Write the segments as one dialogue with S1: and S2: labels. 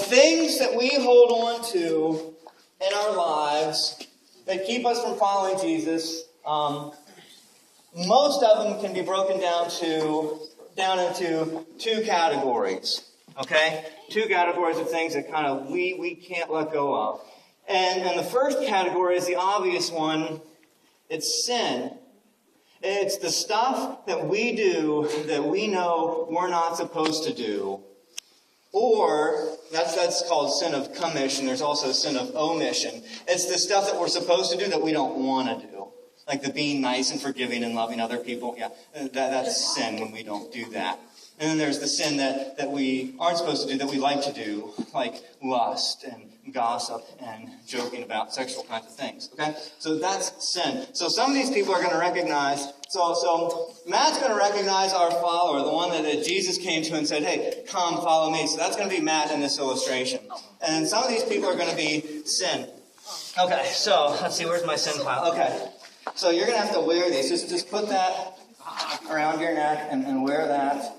S1: things that we hold on to in our lives that keep us from following Jesus, most of them can be broken down into two categories. Okay? Two categories of things that kind of we can't let go of. And the first category is the obvious one. It's sin. It's the stuff that we do that we know we're not supposed to do. Or, that's called sin of commission. There's also sin of omission. It's the stuff that we're supposed to do that we don't want to do. Like the being nice and forgiving and loving other people. Yeah, that's sin when we don't do that. And then there's the sin that we aren't supposed to do, that we like to do, like lust and gossip and joking about sexual kinds of things. Okay? So that's sin. So some of these people are going to recognize, so Matt's going to recognize our follower, the one that Jesus came to and said, hey, come, follow me. So that's going to be Matt in this illustration. And some of these people are going to be sin. Okay, so let's see, where's my sin pile? Okay, so you're going to have to wear these. Just put that around your neck and wear that.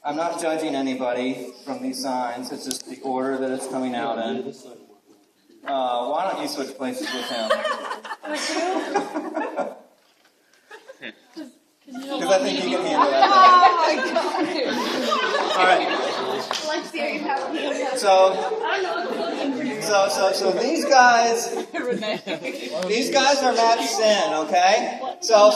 S1: I'm not judging anybody from these signs. It's just the order that it's coming out in. Why don't you switch places with him? Because I think you can handle that. All right. So these guys are Matt's sin, okay? So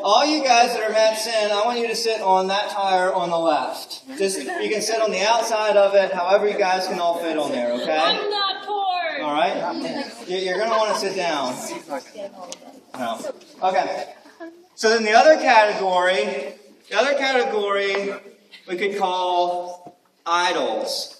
S1: all you guys that are Matt's sin, I want you to sit on that tire on the left. Just you can sit on the outside of it, however you guys can all fit on there, okay?
S2: I'm not poor.
S1: All right. You're going to want to sit down. No. Okay. So then the other category we could call idols.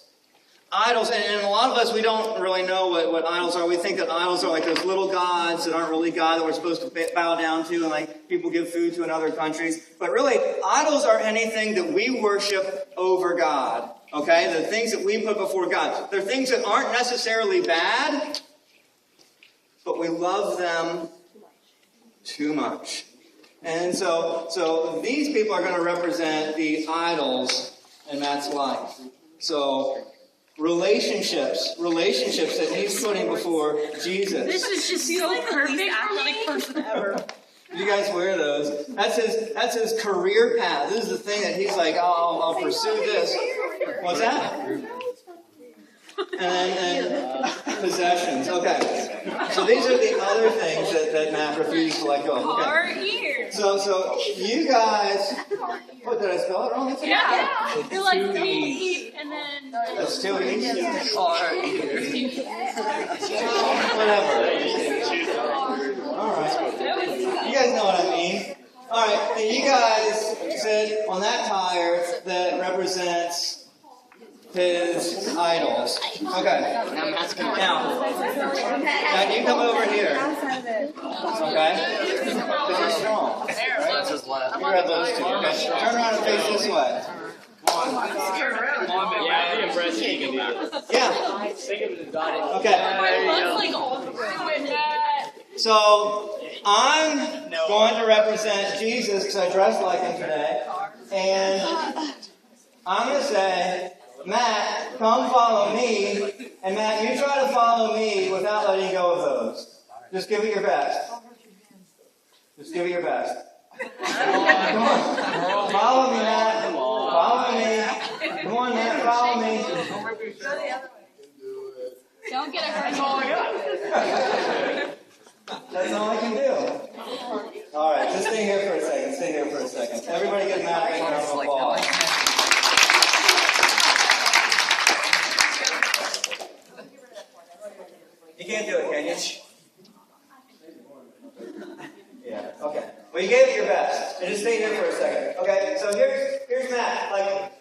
S1: Idols, and a lot of us, we don't really know what idols are. We think that idols are like those little gods that aren't really God that we're supposed to bow down to, and like people give food to in other countries. But really, idols are anything that we worship over God. Okay? The things that we put before God. They're things that aren't necessarily bad, but we love them too much. And so these people are going to represent the idols in Matt's life. So relationships that he's putting before Jesus.
S2: This is just so perfect athletic person ever.
S1: You guys wear those. That's his career path. This is the thing that he's like, oh, I'll pursue this. What's that? And possessions. Okay. So these are the other things that Matt refused to let go of.
S2: Our
S1: Okay.
S2: ears.
S1: So you guys, what did I spell it wrong?
S2: Yeah. You're like me, and then.
S1: That's two E's. Whatever. All right. You guys know what I mean. All right. And you guys sit on that tire that represents his idols. Okay. Now, you come over here. Okay? Because you're strong. Right? You grab those two. Okay. Turn around and face this way. Yeah. Okay. So, I'm going to represent Jesus because I dressed like him today. And I'm going to say, Matt, come follow me. And Matt, you try to follow me without letting go of those. Just give it your best. Just give it your best. Come on. Follow me, Matt. Follow me. Come on, Matt. Follow me.
S2: Don't get hurt.
S1: That's all I can do. All right, just stay here for a second. Everybody give Matt a big round of applause. You can't do it, can you? Yeah, okay. Well, you gave it your best. And just stay here for a second. Okay, so here's Matt. Like,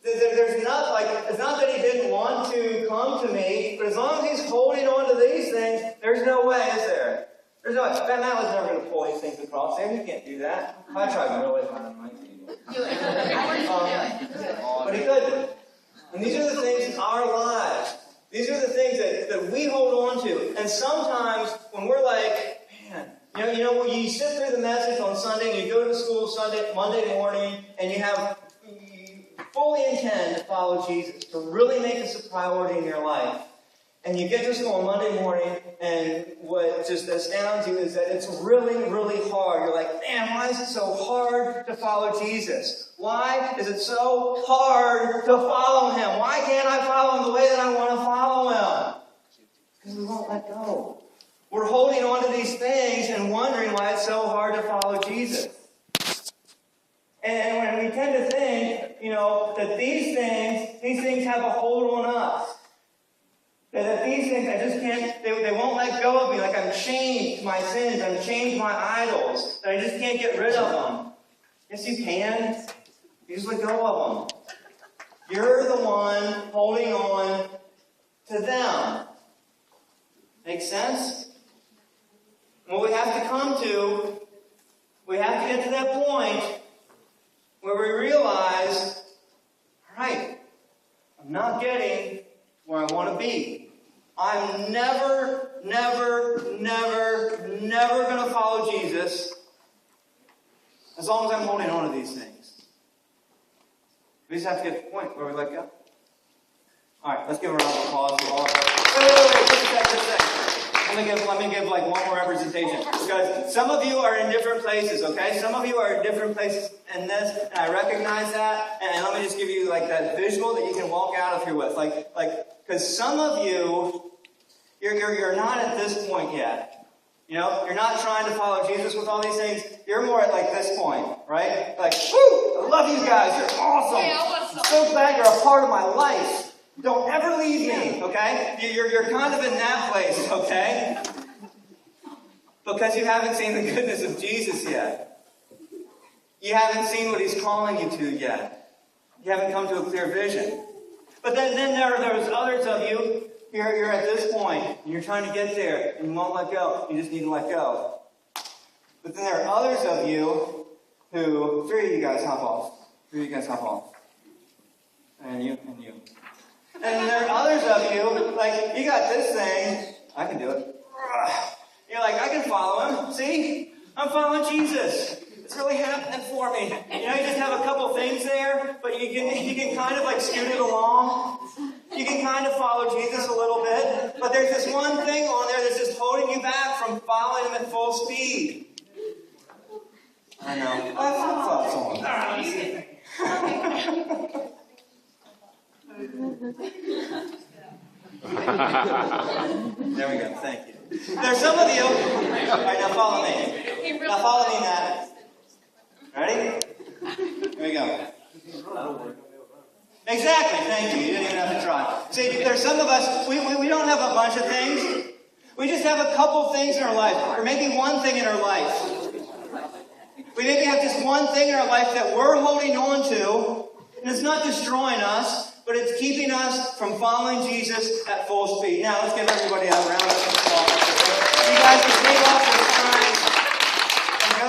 S1: there's not, like, it's not that he didn't want to come to me, but as long as he's holding on to these things, there's no way, is there? There's no way. Matt was never going to pull these things across. Sam, you can't do that. I tried really hard on my team. But he couldn't. And these are the things in our lives. These are the things that we hold on to. And sometimes when we're like, man, you know, when you sit through the message on Sunday and you go to school Monday morning and you have fully intend to follow Jesus, to really make this a priority in your life, and you get to school on Monday morning, and what just astounds you is that it's really, really hard. You're like, man, why is it so hard to follow Jesus? Why is it so hard to follow Him? Why can't I follow Him the way that I want to follow Him? Because we won't let go. We're holding on to these things and wondering why it's so hard to follow Jesus. And when we tend to think, that these things have a hold on us. That these things, I just can't, they won't let go of me. Like I'm chained to my sins, I'm chained to my idols, that I just can't get rid of them. Yes, you can. You just let go of them. You're the one holding on to them. Make sense? What we have to come to, we have to get to that point where we realize, all right, I'm not getting where I want to be. I'm never going to follow Jesus as long as I'm holding on to these things. We just have to get to the point where we let go. All right, let's give a round of applause for all of us. Wait, just a second. Let me give like one more representation. Because some of you are in different places, okay? Some of you are in different places in this, and I recognize that. And let me just give you like that visual that you can walk out of here with. Because some of you, you're not at this point yet. You're not trying to follow Jesus with all these things. You're more at like this point, right? Like, woo! I love you guys. You're awesome. I'm so glad you're a part of my life. Don't ever leave me, okay? You're kind of in that place, okay? Because you haven't seen the goodness of Jesus yet. You haven't seen what He's calling you to yet. You haven't come to a clear vision. But then there's others of you, you're at this point, and you're trying to get there, and you won't let go. You just need to let go. But then there are others of you who, three of you guys hop off. And you. And there are others of you, like, you got this thing, I can do it. You're like, I can follow Him. See? I'm following Jesus. It's really happening for me. You just have a couple things there, but you can kind of like scoot it along. You can kind of follow Jesus a little bit. But there's this one thing on there that's just holding you back from following Him at full speed. I know. I flip-flops on. There we go. Thank you. There's some of you. All right, now follow me. Now follow me, Matt. Ready? Here we go. Exactly. Thank you. You didn't even have to try. See, there's some of us, we don't have a bunch of things. We just have a couple things in our life, or maybe one thing in our life. We maybe have just one thing in our life that we're holding on to, and it's not destroying us, but it's keeping us from following Jesus at full speed. Now, let's give everybody a round of applause. You guys can take off